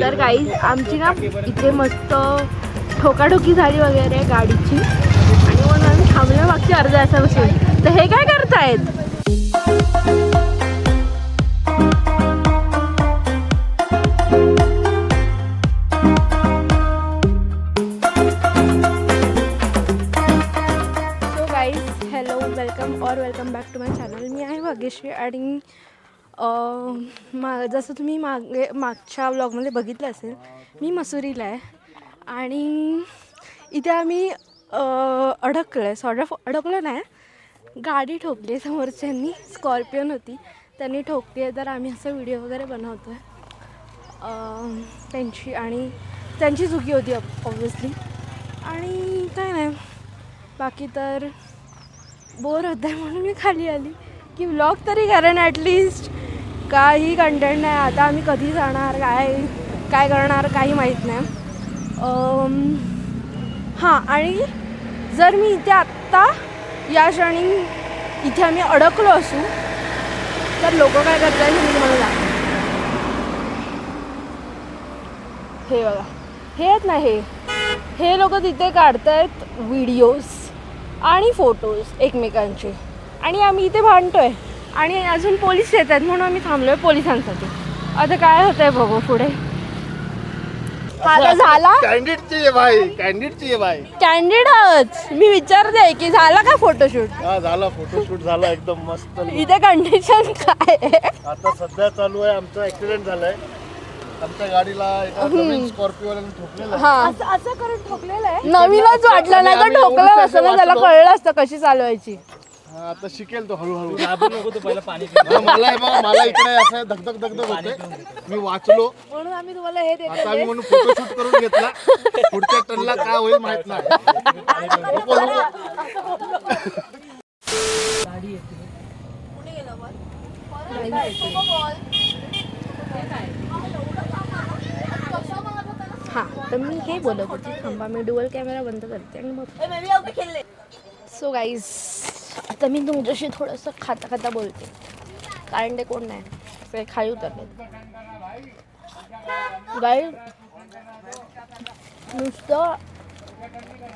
तर गाईज आमची ना इथे मस्त ठोकाठोकी झाली वगैरे गाडीची आणि मग आम्ही थांबलो मागची अर्ध्या तासापासून. तर हे काय करतायत? So guys hello welcome back to my channel. मी आहे भाग्यश्री आणि जसं तुम्ही मागच्या व्लॉगमध्ये बघितलं असेल, मी मसुरीला आहे आणि इथे आम्ही अडकलो आहे. सॉर्ट ऑफ अडकलं नाही, गाडी ठोकली समोरच्यांनी. स्कॉर्पिओन होती, त्यांनी ठोकली आहे. तर आम्ही असं व्हिडिओ वगैरे बनवतो आहे त्यांची, आणि त्यांची चुकी होती ऑब्व्हियसली. आणि काय नाही, बाकी तर बोर होत आहे म्हणून मी खाली आली की व्लॉग तरी कारण ॲटलिस्ट काही कंटेंट नाही. आता आम्ही कधी जाणार, काय करणार काही माहीत नाही. हां, आणि जर मी इथे आत्ता या क्षणी इथे आम्ही अडकलो असू तर लोक काय करतात मी तुम्हाला दाखवते. हे बघा, हे आहेत ना, हे लोक तिथे काढतायत व्हिडिओज आणि फोटोज एकमेकांचे, आणि आम्ही इथे भांडतोय आणि अजून पोलीस येत आहेत म्हणून आम्ही थांबलोय पोलिसांसाठी. आता काय होतंय बघू पुढे. आता झाला कॅन्डिडेट मी विचारते की झाला का फोटोशूट? हा झाला, फोटोशूट झाला एकदम मस्त. इथे कंडिशन काय आहे? आता सध्या चालू आहे, आमचा ऍक्सिडेंट झालाय. आमच्या गाडीला एका नवीन स्कॉर्पिओने ठोकलेलं आहे. हा, असं करून ठोकलेलं आहे. नवीनच वाटलं नाही तर ठोकलं असतं ना, त्याला कळलं असतं कशी चालवायची. आता शिकेल तो हळूहळू. मला इकडे असं धगधग होते, मी वाचलो म्हणून आम्ही तुम्हाला हे देतो. आता आम्ही म्हणून फोटोशूट करून घेतला. पुढच्या टर्नला काय होईल माहित नाही. हां, तर मी हे बोलत होते, थांबा मी डुअल कॅमेरा बंद करते आणि मग. सो गाईज आता मी तुमच्याशी थोडंसं खाता बोलते, कारण ते कोण नाही, ते खाली उतरले. गाईज नुसतं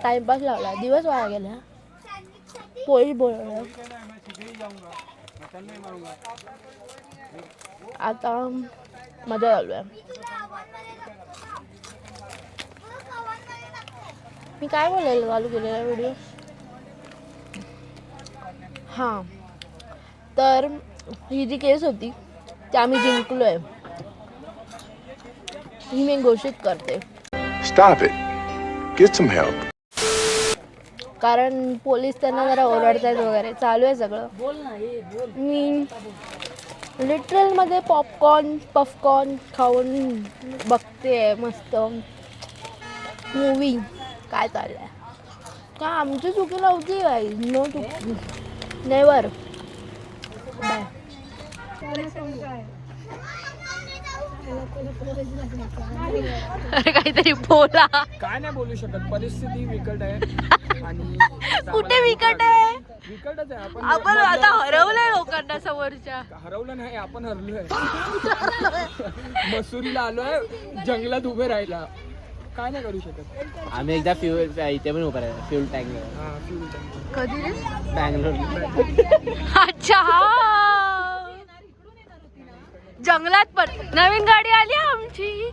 टाइमपास लावला, दिवस वाया गेला. पोलीस बोलवलं, आता मजा चालू आहे. मी काय बोलायला चालू केलेला व्हिडिओ? हां, तर ही जी केस होती ती आम्ही जिंकलो आहे, ही मी घोषित करते. Stop it. Get some help. कारण पोलीस त्यांना जरा ओरडतायत वगैरे, चालू आहे सगळं. मी लिटरलमध्ये पॉपकॉर्न खाऊन बघते मस्त मूवी काय चाललंय. का आमची चुकी नव्हती बाई, नो चुकी, नेवर. बाय. अरे काहीतरी बोला. काय नाही बोलू शकत, परिस्थिती विकट आहे. आणि कुठे विकट आहे? विकटच आहे. आपण आता हरवलंय लोकांना समोरच्या. हरवलं नाही, आपण हरलोय. मसुरीला आलोय, जंगलात उभे राहिला, काय नाही करू शकत. आम्ही एकदा फ्यूल इथे पण उभा राहिलो, फ्यूल टँक. फ्यूल टँक कधी रे? बँगलोर. अच्छा, जंगलात पण नवीन गाडी आली आमची.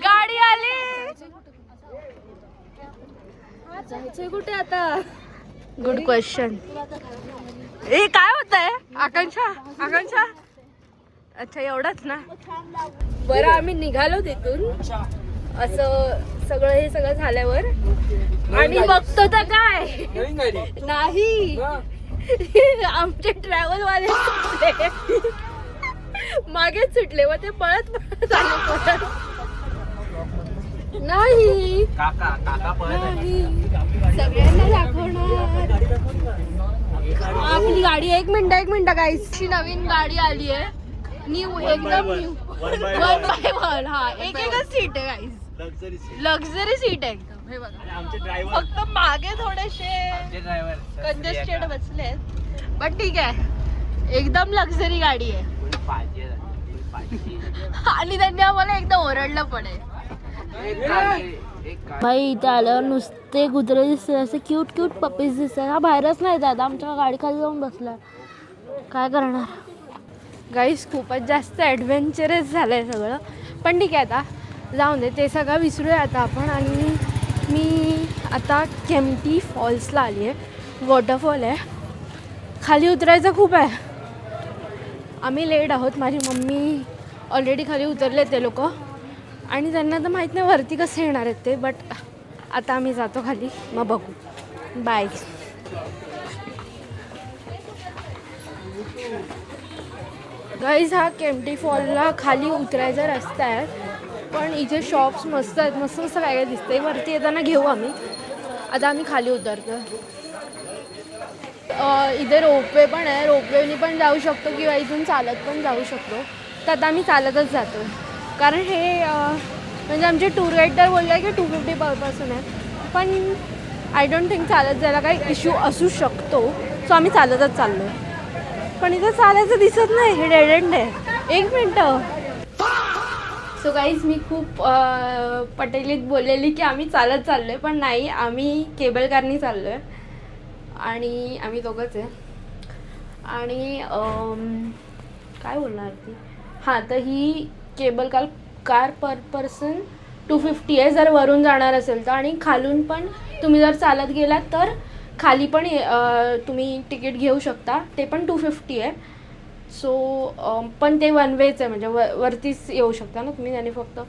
गाडी आली. जायचंय कुठे आता? Good question. ए काय होत आहे? आकांक्षा अच्छा, एवढाच ना. बरं, आम्ही निघालो तिथून असं हे सगळं झाल्यावर, आणि बघतो तर काय नाही, आमचे ट्रॅव्हल वाले मागेच सुटले. मग ते पळत आले. नाही सगळ्यांना दाखवणार आपली गाडी. एक मिनिट गाईस, नवीन गाडी आली आहे, न्यू, एकदम न्यू, 1x1. हा, एकच सीट आहे गाईस, लक्झरी सीट आहे एकदम. हे बघा, फक्त मागे थोडेसे कंजेस्टेड बसलेत, बट ठीक आहे. एकदम लक्झरी गाडी आहे आणि त्यांनी आम्हाला एकदा ओरडलं पण आहे. भाई इथे आल्यावर नुसते कुत्रे दिसते, असे क्यूट क्यूट पपीज दिसतात. हा बाहेरच नाही जात, आमच्या गाडी खाली जाऊन बसला. काय करणार गाईस, खूपच जास्त ॲडव्हेंचरस झालं आहे सगळं. पण ठीक आहे, आता जाऊन दे, ते सगळं विसरूया आता आपण. आणि मी आता केम्प्टी फॉल्सला आली आहे. वॉटरफॉल आहे, खाली उतरायचं खूप आहे. आम्ही लेट आहोत, माझी मम्मी ऑलरेडी खाली उतरले ते लोक, आणि त्यांना तर माहीत नाही वरती कसे येणार आहेत ते. बट आता आम्ही जातो खाली, मग बघू. बाय. गाईज, हा केम्प्टी फॉलला खाली उतरायचा रस्ता आहे, पण इथे शॉप्स मस्त आहेत, मस्त मस्त काय काय दिसतंय. वरती येताना घेऊ आम्ही. आता आम्ही खाली उतरतो. इथे रोपवे पण आहे, रोपवेनी पण जाऊ शकतो किंवा इथून चालत पण जाऊ शकतो. तर आता आम्ही चालतच जातो, कारण हे म्हणजे आमचे टूर गाईड तर बोलले की 250 पर पर्सन आहे, पण आय डोंट थिंक चालत जायला काही इश्यू असू शकतो. सो आम्ही चालतच चाललो आहे. पण इथं चालायचं दिसत नाही, हे डेड एंड आहे. 1 मिनटं. सो गाईज, मी खूप पटेलीत बोललेली की आम्ही चालत चाललो आहे, पण नाही, आम्ही केबल कारनी चाललो आहे. आणि आम्ही दोघंच आहे. आणि काय बोलणार ती, हां, तर ही केबल कार पर पर्सन 250 आहे जर वरून जाणार असेल तर. आणि खालून पण तुम्ही जर चालत गेलात तर खाली पण तुम्ही तिकीट घेऊ शकता, ते पण 250 आहे. सो पण ते वन वेच आहे, म्हणजे वरतीच येऊ शकता ना तुम्ही त्याने फक्त.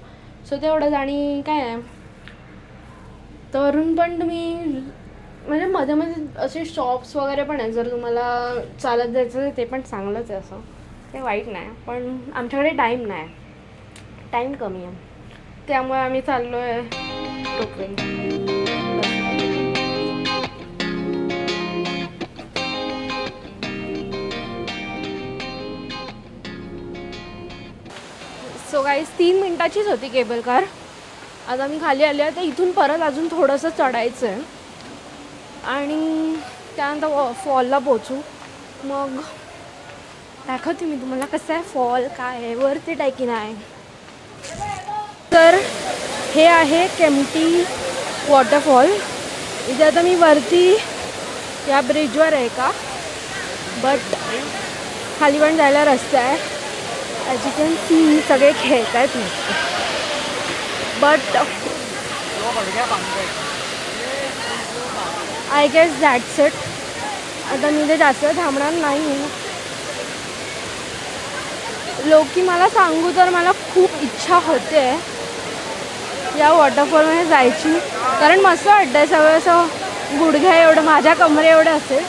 सो तेवढंच. आणि काय आहे, तर वरून पण तुम्ही म्हणजे मध्ये मध्ये असे शॉप्स वगैरे पण आहे, जर तुम्हाला चालत जायचं ते पण चांगलंच आहे, असं ते वाईट नाही. पण आमच्याकडे टाईम नाही, टाईम कमी आहे, त्यामुळे आम्ही चाललो आहे रोपवे. सो गाईज, 3 मिनटाचीच होती केबल कार. आता मी खाली आले आहे, तर इथून परत अजून थोडंसं चढायचं आहे आणि त्यानंतर फॉलला पोचू. मग दाखवते मी तुम्हाला कसं आहे फॉल, काय आहे, वरती टाकी नाही. तर हे आहे केम्प्टी वॉटरफॉल. इथे आता मी वरती या ब्रिजवर आहे का, बट खाली पण जायला रस्ता आहे. ॲज यू कॅन सी सगळे खेळत आहेत मस्त. But I guess that's it. आता मी ते जास्त थांबणार नाही. लोकी मला सांगू तर मला खूप इच्छा होते या वॉटरफॉलमध्ये जायची, कारण मस्त वाटतं आहे. सगळं असं गुडघ्या एवढं, माझ्या कमरे एवढं असेल,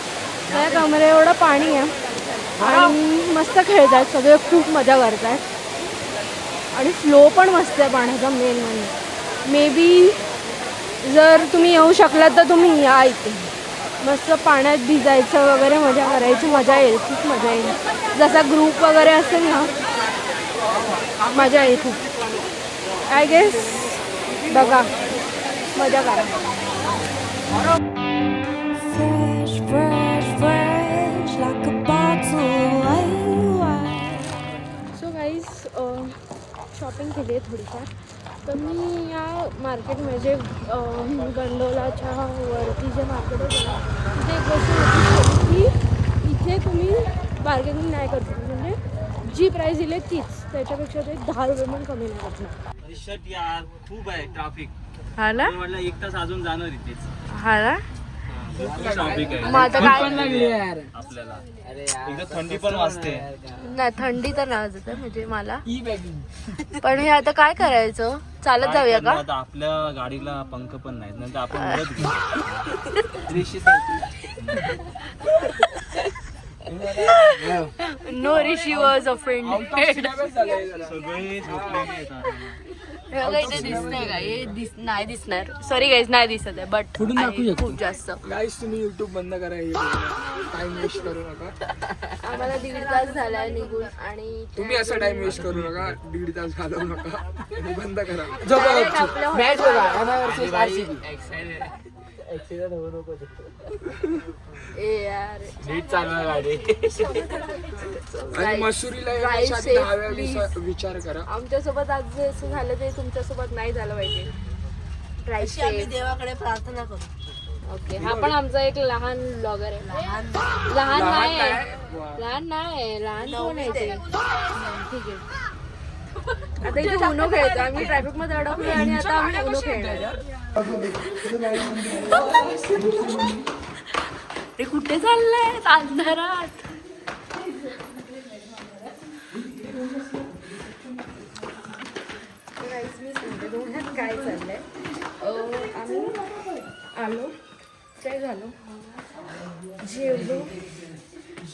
माझ्या कमरे एवढं पाणी आहे आणि मस्त खेळत आहेत सगळे, खूप मजा करत आहेत. आणि फ्लो पण मस्त आहे पाण्याचा. मेन म्हणजे मे बी जर तुम्ही येऊ शकलात तर तुम्ही या इथे. मस्त पाण्यात भिजायचं वगैरे, मजा करायची, मजा येईल, खूप मजा येईल. जसा ग्रुप वगैरे असेल ना, मजा येईल खूप. आय गेस बघा, मजा करा. सो गाईज, शॉपिंग केली आहे थोडीफार. तर मी या मार्केटमध्ये गंडोलाच्या वरती जे मार्केट होतं ना, तिथे एक गोष्ट होती की इथे तुम्ही बार्गेनिंग नाही करू शकत. म्हणजे जी प्राईस दिली तीच, त्याच्यापेक्षा ते 10 रुपये पण कमी नाही वाटणार. शट यार, खूप आहे ट्रॅफिक. हा ना, म्हटलं 1 तास अजून जाणार इथेच. हा ना. ट्रॅफिक आहे मग आता काय आपल्याला. एकदा थंडी पण वाजते. नाही, थंडी तर नाही वाजत म्हणजे मला. पण हे आता काय करायचं, चालत जाऊया का? आता आपल्या गाडीला पंख पण नाहीत, नंतर आपण उडत घेऊ. No Rishi was offended. सगळे झोपलेले आहेत. इथे दिसतंय का? हे नाही दिसणार. सॉरी गाईज, नाही दिसत आहे, बट खूप जास्त. गाईस, तुम्ही युट्यूब बंद करा, हे टाइम वेस्ट करू नका. आम्हाला 1.5 तास झाला निघून, आणि तुम्ही असं टाइम वेस्ट करू नका, 1.5 तास घालवू नका. बंद करा. ए यार नीट चालवा गाडी. आणि मसुरीला Drive येण्यासाठी safe, 10 वेळा please. विचार करा. आमच्यासोबत आज जे असं झालं ते तुमच्यासोबत नाही झालं पाहिजे. अशी आम्ही देवाकडे प्रार्थना करू. ओके हा पण आमचा एक लहान ब्लॉगर आहे. लहान नाही लहान कोण आहे ते? ठीक आहे. आता इथे उनो खेळतो आम्ही ट्रॅफिक मध्ये अडकलो आणि आता आम्ही उनो खेळणार. ते कुठे चाललंय अंधारात? मी सांगते तुम्हाला काय चाललंय. आम्ही आलो काय झालो जेवलो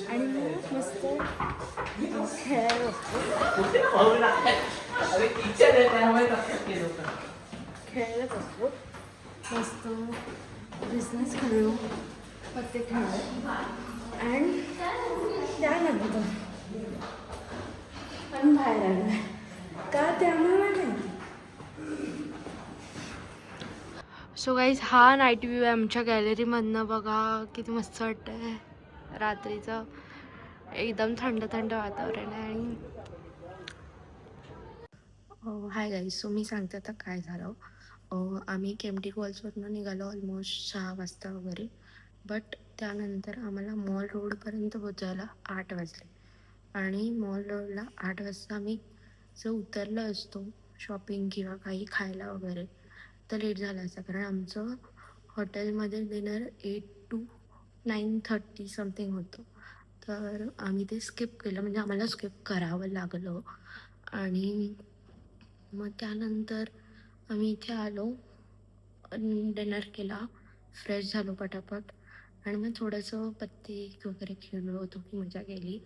आणि मग मस्त खेळायला बसलो मस्त बिझनेस खेळलो पत्ते खेळलो आणि त्यानंतर आम्ही बाहेर आलो का त्यामुळे नाही. सो गाईज हा नाईट व्ह्यू आहे आमच्या गॅलरीमधनं. बघा किती मस्त वाटतंय रात्रीचं. एकदम थंड थंड वातावरण आहे. आणि हाय गाईज. सो मी सांगते आता काय झालं. आम्ही केम्प्टी फॉल्सवरनं निघालो ऑलमोस्ट 6 वाजता वगैरे. बट त्यानंतर आम्हाला मॉल रोडपर्यंत पोचायला 8 वाजले. आणि मॉल रोडला 8 वाजता आम्ही जर उतरलो असतो शॉपिंग किंवा काही खायला वगैरे तर लेट झाला असता. कारण आमचं हॉटेलमध्ये डिनर 8 to 9:30 समथिंग होतं. तर आम्ही ते स्किप केलं. म्हणजे आम्हाला स्किप करावं लागलं. आणि मग त्यानंतर आम्ही इथे आलो डिनर केला फ्रेश झालो पटापट आणि मग थोडंसं पत्ते वगैरे खेळलो थोडी मजा केली.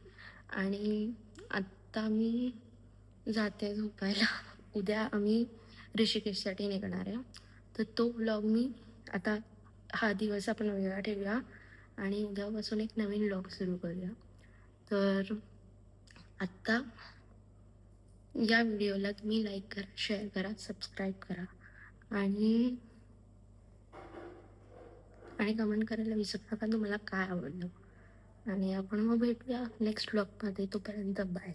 आणि आत्ता मी जाते झोपायला. उद्या आम्ही ऋषिकेशसाठी निघणार आहे. तर तो व्लॉग मी आता हा दिवस आपण वेगळा ठेवूया आणि उद्यापासून एक नवीन व्लॉग सुरू करूया. तर आत्ता या व्हिडिओला तुम्ही लाईक करा, शेअर करा, सबस्क्राईब करा आणि कमेंट करायला विसरू नका तुम्हाला काय आवडलं. आणि आपण मग भेटूया नेक्स्ट व्लॉगमध्ये. तोपर्यंत बाय.